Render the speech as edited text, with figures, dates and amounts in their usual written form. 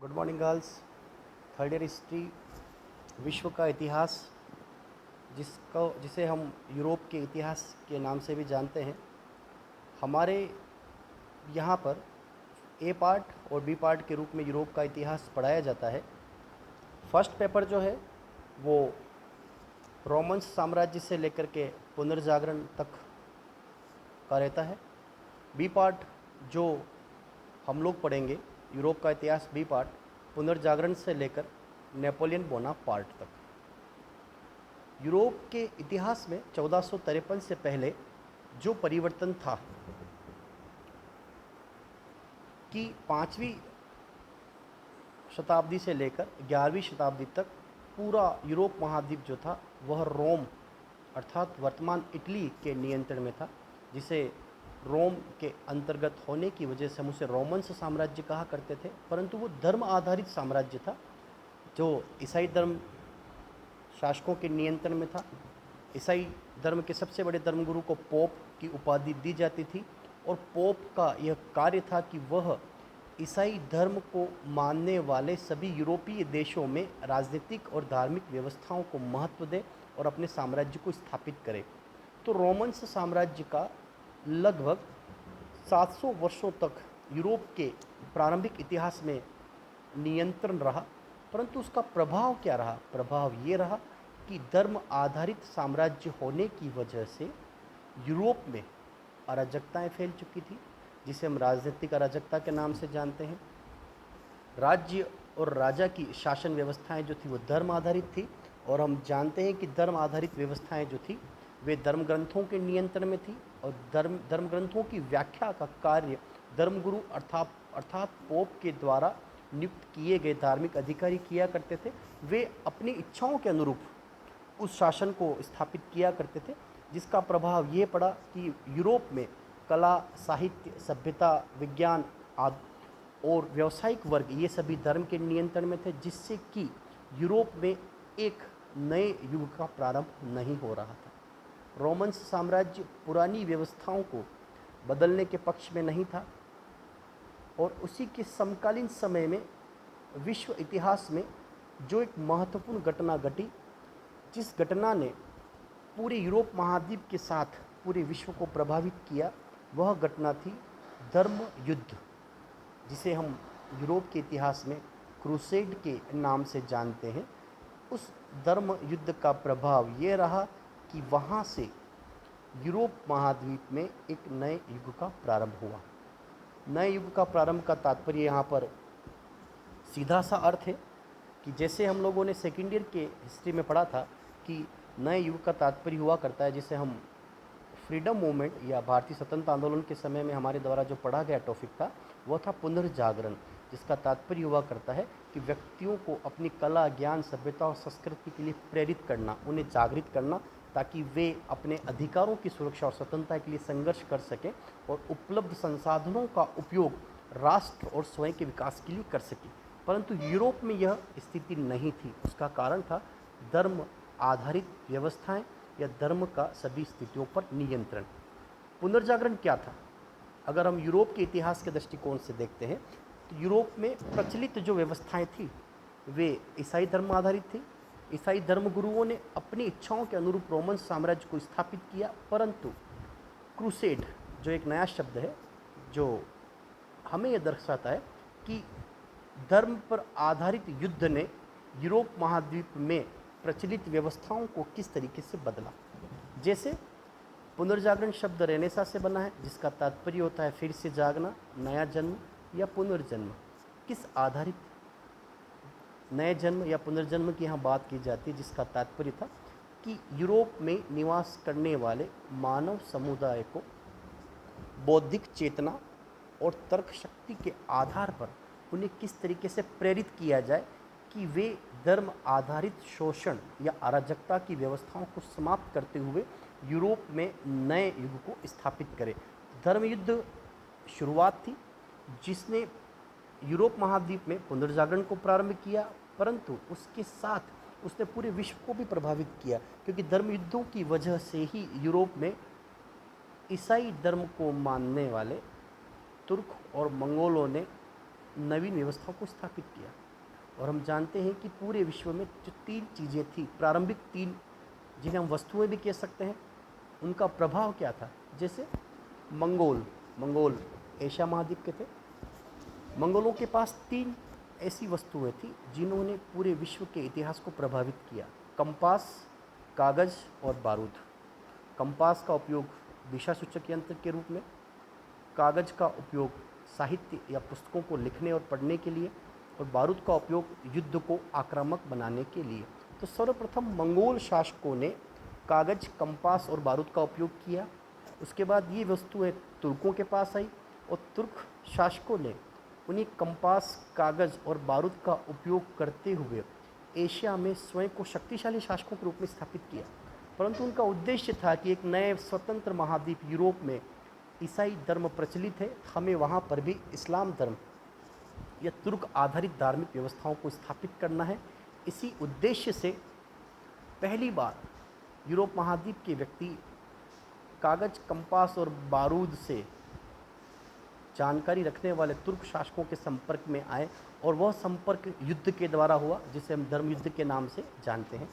Good morning girls. Third year history, विश्व का इतिहास, जिसे हम यूरोप के इतिहास के नाम से भी जानते हैं। हमारे यहाँ पर ए पार्ट और बी पार्ट के रूप में यूरोप का इतिहास पढ़ाया जाता है। फर्स्ट पेपर जो है वो रोमन साम्राज्य से लेकर के पुनर्जागरण तक का रहता है। बी पार्ट जो हम लोग पढ़ेंगे, यूरोप का इतिहास बी पार्ट, पुनर्जागरण से लेकर नेपोलियन बोनापार्ट तक। यूरोप के इतिहास में 1453 से पहले जो परिवर्तन था कि 5वीं शताब्दी से लेकर 11वीं शताब्दी तक पूरा यूरोप महाद्वीप जो था वह रोम अर्थात वर्तमान इटली के नियंत्रण में था, जिसे रोम के अंतर्गत होने की वजह से हम उसे रोमन्स साम्राज्य कहा करते थे। परंतु वो धर्म आधारित साम्राज्य था जो ईसाई धर्म शासकों के नियंत्रण में था। ईसाई धर्म के सबसे बड़े धर्मगुरु को पोप की उपाधि दी जाती थी और पोप का यह कार्य था कि वह ईसाई धर्म को मानने वाले सभी यूरोपीय देशों में राजनीतिक और धार्मिक व्यवस्थाओं को महत्व दे और अपने साम्राज्य को स्थापित करे। तो रोमन्स साम्राज्य का लगभग 700 वर्षों तक यूरोप के प्रारंभिक इतिहास में नियंत्रण रहा। परंतु उसका प्रभाव क्या रहा? प्रभाव ये रहा कि धर्म आधारित साम्राज्य होने की वजह से यूरोप में अराजकताएं फैल चुकी थी, जिसे हम राजनीतिक अराजकता के नाम से जानते हैं। राज्य और राजा की शासन व्यवस्थाएं जो थी वो धर्म आधारित थी, और हम जानते हैं कि धर्म आधारित व्यवस्थाएं जो थी वे धर्म ग्रंथों के नियंत्रण में थी, और धर्म ग्रंथों की व्याख्या का कार्य धर्मगुरु अर्थात पोप के द्वारा नियुक्त किए गए धार्मिक अधिकारी किया करते थे। वे अपनी इच्छाओं के अनुरूप उस शासन को स्थापित किया करते थे, जिसका प्रभाव ये पड़ा कि यूरोप में कला, साहित्य, सभ्यता, विज्ञान आदि और व्यावसायिक वर्ग ये सभी धर्म के नियंत्रण में थे, जिससे कि यूरोप में एक नए युग का प्रारंभ नहीं हो रहा था। रोमन साम्राज्य पुरानी व्यवस्थाओं को बदलने के पक्ष में नहीं था, और उसी के समकालीन समय में विश्व इतिहास में जो एक महत्वपूर्ण घटना घटी, जिस घटना ने पूरे यूरोप महाद्वीप के साथ पूरे विश्व को प्रभावित किया, वह घटना थी धर्म युद्ध, जिसे हम यूरोप के इतिहास में क्रूसेड के नाम से जानते हैं। उस धर्म युद्ध का प्रभाव ये रहा कि वहाँ से यूरोप महाद्वीप में एक नए युग का प्रारंभ हुआ। नए युग का प्रारंभ का तात्पर्य यहाँ पर सीधा सा अर्थ है कि जैसे हम लोगों ने सेकेंड ईयर के हिस्ट्री में पढ़ा था कि नए युग का तात्पर्य हुआ करता है, जिसे हम फ्रीडम मूवमेंट या भारतीय स्वतंत्रता आंदोलन के समय में हमारे द्वारा जो पढ़ा गया टॉपिक था वह था पुनर्जागरण, जिसका तात्पर्य हुआ करता है कि व्यक्तियों को अपनी कला, ज्ञान, सभ्यता और संस्कृति के लिए प्रेरित करना, उन्हें जागृत करना, ताकि वे अपने अधिकारों की सुरक्षा और स्वतंत्रता के लिए संघर्ष कर सकें और उपलब्ध संसाधनों का उपयोग राष्ट्र और स्वयं के विकास के लिए कर सकें। परंतु यूरोप में यह स्थिति नहीं थी। उसका कारण था धर्म आधारित व्यवस्थाएं या धर्म का सभी स्थितियों पर नियंत्रण। पुनर्जागरण क्या था? अगर हम यूरोप के इतिहास के दृष्टिकोण से देखते हैं तो यूरोप में प्रचलित जो व्यवस्थाएं थी वे ईसाई धर्म आधारित थी। ईसाई धर्मगुरुओं ने अपनी इच्छाओं के अनुरूप रोमन साम्राज्य को स्थापित किया, परंतु क्रूसेड जो एक नया शब्द है जो हमें यह दर्शाता है कि धर्म पर आधारित युद्ध ने यूरोप महाद्वीप में प्रचलित व्यवस्थाओं को किस तरीके से बदला। जैसे पुनर्जागरण शब्द रेनेसा से बना है, जिसका तात्पर्य होता है फिर से जागना, नया जन्म या पुनर्जन्म। किस आधारित नए जन्म या पुनर्जन्म की यहाँ बात की जाती है, जिसका तात्पर्य था कि यूरोप में निवास करने वाले मानव समुदाय को बौद्धिक चेतना और तर्क शक्ति के आधार पर उन्हें किस तरीके से प्रेरित किया जाए कि वे धर्म आधारित शोषण या अराजकता की व्यवस्थाओं को समाप्त करते हुए यूरोप में नए युग को स्थापित करें। धर्म युद्ध शुरुआत थी जिसने यूरोप महाद्वीप में पुनर्जागरण को प्रारंभ किया, परंतु उसके साथ उसने पूरे विश्व को भी प्रभावित किया, क्योंकि धर्म युद्धों की वजह से ही यूरोप में ईसाई धर्म को मानने वाले तुर्क और मंगोलों ने नवीन व्यवस्थाओं को स्थापित किया। और हम जानते हैं कि पूरे विश्व में जो 3 चीज़ें थी, प्रारंभिक 3, जिन्हें हम वस्तुएं भी कह सकते हैं, उनका प्रभाव क्या था? जैसे मंगोल एशिया महाद्वीप के थे। मंगोलों के पास 3 ऐसी वस्तुएं थी जिन्होंने पूरे विश्व के इतिहास को प्रभावित किया: कंपास, कागज़ और बारूद। कंपास का उपयोग दिशा सूचक यंत्र के रूप में, कागज़ का उपयोग साहित्य या पुस्तकों को लिखने और पढ़ने के लिए, और बारूद का उपयोग युद्ध को आक्रामक बनाने के लिए। तो सर्वप्रथम मंगोल शासकों ने कागज़, कंपास और बारूद का उपयोग किया। उसके बाद ये वस्तुएं तुर्कों के पास आई और तुर्क शासकों ने उन्हीं कंपास, कागज़ और बारूद का उपयोग करते हुए एशिया में स्वयं को शक्तिशाली शासकों के रूप में स्थापित किया। परंतु उनका उद्देश्य था कि एक नए स्वतंत्र महाद्वीप यूरोप में ईसाई धर्म प्रचलित है, हमें वहाँ पर भी इस्लाम धर्म या तुर्क आधारित धार्मिक व्यवस्थाओं को स्थापित करना है। इसी उद्देश्य से पहली बार यूरोप महाद्वीप के व्यक्ति कागज़, कंपास और बारूद से जानकारी रखने वाले तुर्क शासकों के संपर्क में आए, और वह संपर्क युद्ध के द्वारा हुआ, जिसे हम धर्म युद्ध के नाम से जानते हैं।